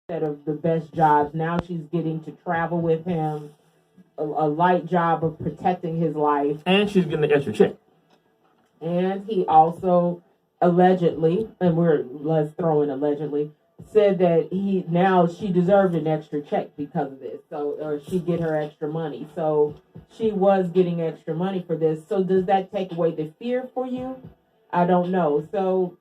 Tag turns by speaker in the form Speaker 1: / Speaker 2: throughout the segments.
Speaker 1: instead of the best jobs. Now she's getting to travel with him, a light job of protecting his life.
Speaker 2: And she's getting an extra check.
Speaker 1: And he also allegedly, and let's throw in allegedly, said that she deserved an extra check because of this. So, or she get her extra money. So she was getting extra money for this. So does that take away the fear for you? I don't know. So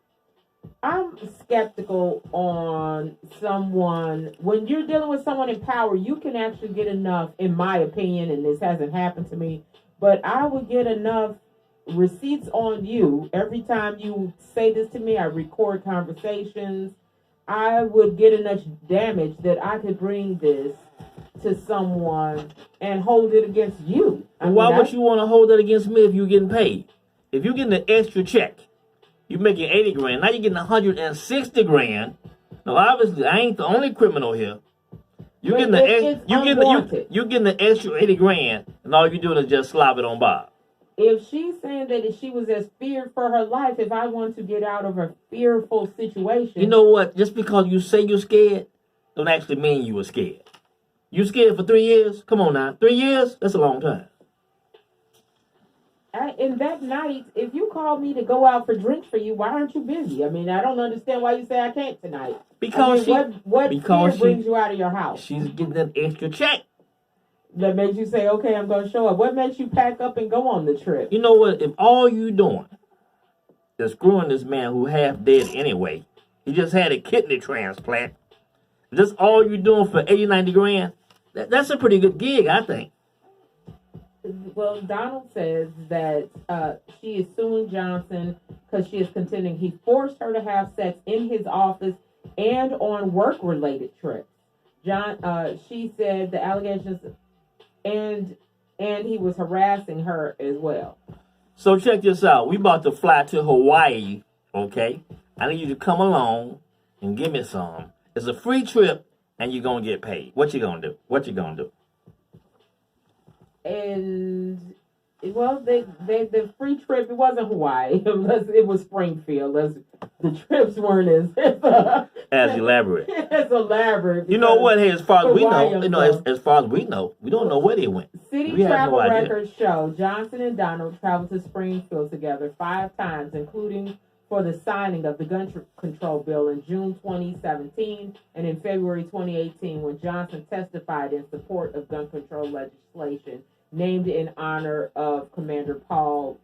Speaker 1: I'm skeptical on someone. When you're dealing with someone in power, you can actually get enough, in my opinion, and this hasn't happened to me, but I would get enough receipts on you. Every time you say this to me, I record conversations. I would get enough damage that I could bring this to someone and hold it against you.
Speaker 2: Why would you want to hold that against me if you're getting paid? If you're getting an extra check, you're making 80 grand. Now you're getting 160 grand. Now, obviously, I ain't the only criminal here. You're getting the extra 80 grand, and all you're doing is just slop it on Bob.
Speaker 1: If she's saying that if she was as feared for her life, if I want to get out of a fearful situation.
Speaker 2: You know what? Just because you say you're scared, don't actually mean you were scared. You scared for 3 years? Come on now. 3 years? That's a long time.
Speaker 1: And that night, if you called me to go out for drinks for you, why aren't you busy? I mean, I don't understand why you say I can't tonight.
Speaker 2: Because
Speaker 1: what fear brings you out of your house?
Speaker 2: She's getting an extra check.
Speaker 1: That makes you say, okay, I'm going to show up. What makes you pack up and go on the trip?
Speaker 2: You know what? If all you doing is screwing this man who half dead anyway, he just had a kidney transplant, that's all you doing for 80, 90 grand, that's a pretty good gig, I think.
Speaker 1: Well, Donald says that she is suing Johnson because she is contending he forced her to have sex in his office and on work-related trips. She said the allegations, and he was harassing her as well.
Speaker 2: So check this out. We about to fly to Hawaii, okay? I need you to come along and give me some. It's a free trip, and you're going to get paid. What you going to do? What you going to do?
Speaker 1: And, well, the free trip, it wasn't Hawaii. It was Springfield. The trips weren't
Speaker 2: as elaborate.
Speaker 1: As elaborate.
Speaker 2: You know what? Hey, as far as we know, as far as we know, we don't know where they went.
Speaker 1: City travel records show Johnson and Donald traveled to Springfield together 5 times, including for the signing of the gun control bill in June 2017 and in February 2018 when Johnson testified in support of gun control legislation named in honor of Commander Paul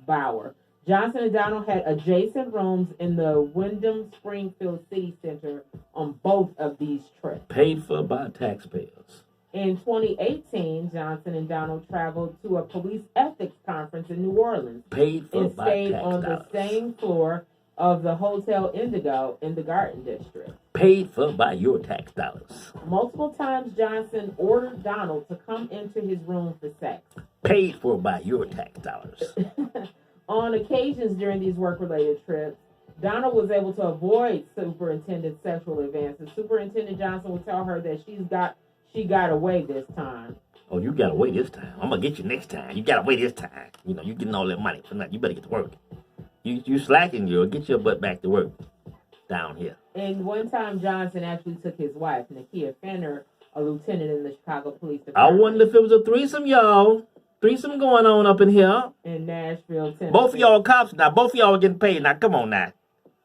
Speaker 1: Bauer. Johnson and Donald had adjacent rooms in the Wyndham Springfield City Center on both of these trips.
Speaker 2: Paid for by taxpayers.
Speaker 1: In 2018, Johnson and Donald traveled to a police ethics conference in New Orleans.
Speaker 2: Paid for
Speaker 1: and
Speaker 2: by
Speaker 1: stayed
Speaker 2: tax
Speaker 1: on
Speaker 2: dollars.
Speaker 1: the same floor of the Hotel Indigo in the Garden District.
Speaker 2: Paid for by your tax dollars.
Speaker 1: Multiple times, Johnson ordered Donald to come into his room for sex.
Speaker 2: Paid for by your tax dollars.
Speaker 1: On occasions during these work-related trips, Donald was able to avoid Superintendent's sexual advances. Superintendent Johnson would tell her that she got away this time.
Speaker 2: Oh, you got away this time. I'm going to get you next time. You got away this time. You know, you getting all that money for nothing. You better get to work. You slacking, you'll get your butt back to work down here. And
Speaker 1: one time, Johnson actually took his wife, Nakia Fenner, a lieutenant in the Chicago Police Department.
Speaker 2: I wonder if it was a threesome, y'all. Threesome going on up in here.
Speaker 1: In Nashville, Tennessee.
Speaker 2: Both of y'all cops now. Both of y'all are getting paid. Now, come on now.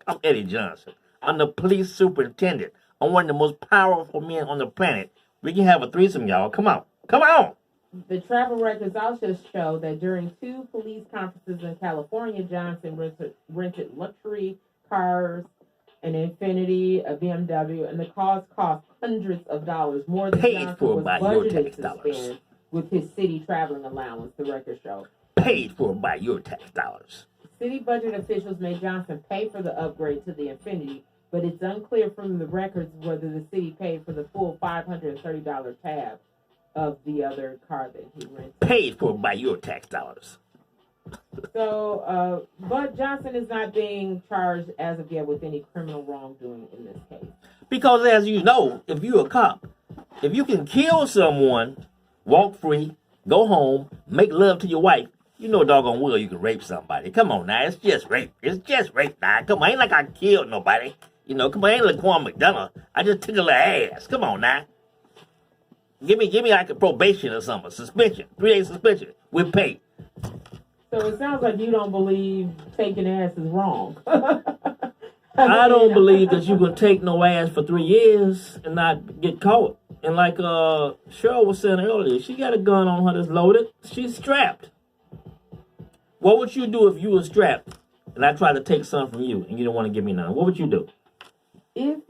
Speaker 2: I'm Eddie Johnson. I'm the police superintendent. I'm one of the most powerful men on the planet. We can have a threesome, y'all. Come on. Come on.
Speaker 1: The travel records also show that during 2 police conferences in California, Johnson rented luxury cars, an Infiniti, a BMW, and the cars cost hundreds of dollars, more than Johnson was budgeted to spend with his city traveling allowance, the record show.
Speaker 2: Paid for by your tax dollars.
Speaker 1: City budget officials made Johnson pay for the upgrade to the Infiniti, but it's unclear from the records whether the city paid for the full $530 tab of the other car that he rented.
Speaker 2: Paid for by your tax dollars.
Speaker 1: So, but Johnson is not being charged as of yet with any criminal wrongdoing in this case.
Speaker 2: Because as you know, if you're a cop, if you can kill someone, walk free, go home, make love to your wife, you know doggone well you can rape somebody. Come on now, it's just rape. It's just rape now. Come on, ain't like I killed nobody. You know, come on, I ain't Laquan McDonough. I just tickle her ass. Come on now. Give me like a probation or something, suspension, 3-day suspension with pay.
Speaker 1: So it sounds like you don't believe taking ass is wrong.
Speaker 2: I don't believe that you can take no ass for 3 years and not get caught. And like Cheryl was saying earlier, she got a gun on her that's loaded. She's strapped. What would you do if you were strapped and I tried to take something from you and you don't want to give me none? What would you do? If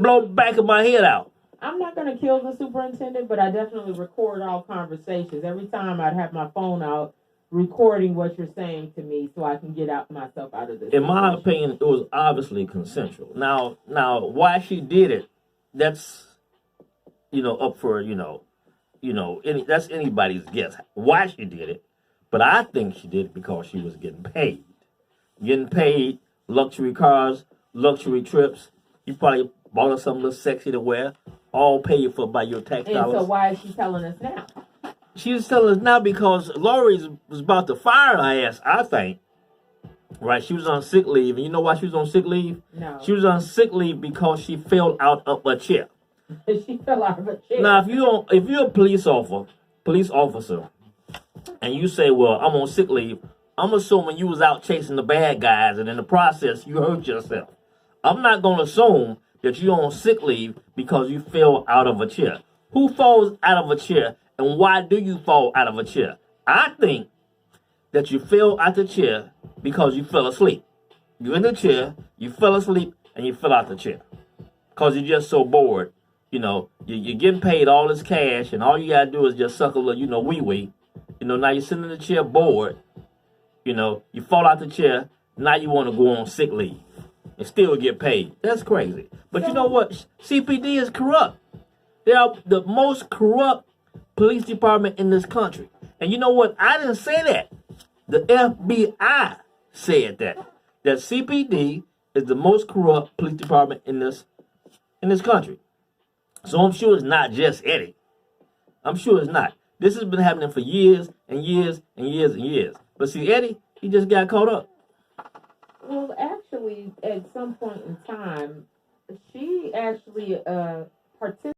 Speaker 2: blow the back of my head out.
Speaker 1: I'm not going to kill the superintendent, but I definitely record all conversations. Every time I'd have my phone out recording what you're saying to me so I can get myself out of this.
Speaker 2: In my opinion, it was obviously consensual. Now, why she did it, that's, up for, that's anybody's guess why she did it. But I think she did it because she was getting paid. Getting paid, luxury cars, luxury trips. You probably bought her something a little sexy to wear, all paid for by your tax dollars.
Speaker 1: And so why is she telling us now?
Speaker 2: She's telling us now because Lori was about to fire her ass, I think. Right? She was on sick leave. And you know why she was on sick leave?
Speaker 1: No.
Speaker 2: She was on sick leave because she fell out of a chair.
Speaker 1: She fell out of a chair.
Speaker 2: Now, if you're a police officer, and you say, well, I'm on sick leave, I'm assuming you was out chasing the bad guys, and in the process, you hurt yourself. I'm not going to assume that you're on sick leave because you fell out of a chair. Who falls out of a chair, and why do you fall out of a chair? I think that you fell out the chair because you fell asleep. You're in the chair, you fell asleep, and you fell out the chair. Because you're just so bored. You're getting paid all this cash, and all you got to do is just suck a little, wee-wee. Now you're sitting in the chair bored. You fall out the chair. Now you want to go on sick leave and still get paid. That's crazy. But you know what? CPD is corrupt. They are the most corrupt police department in this country. And you know what? I didn't say that. The FBI said that. That CPD is the most corrupt police department in this country. So I'm sure it's not just Eddie. I'm sure it's not. This has been happening for years and years and years and years. But see, Eddie, he just got caught up.
Speaker 1: Well, actually, at some point in time, she actually participated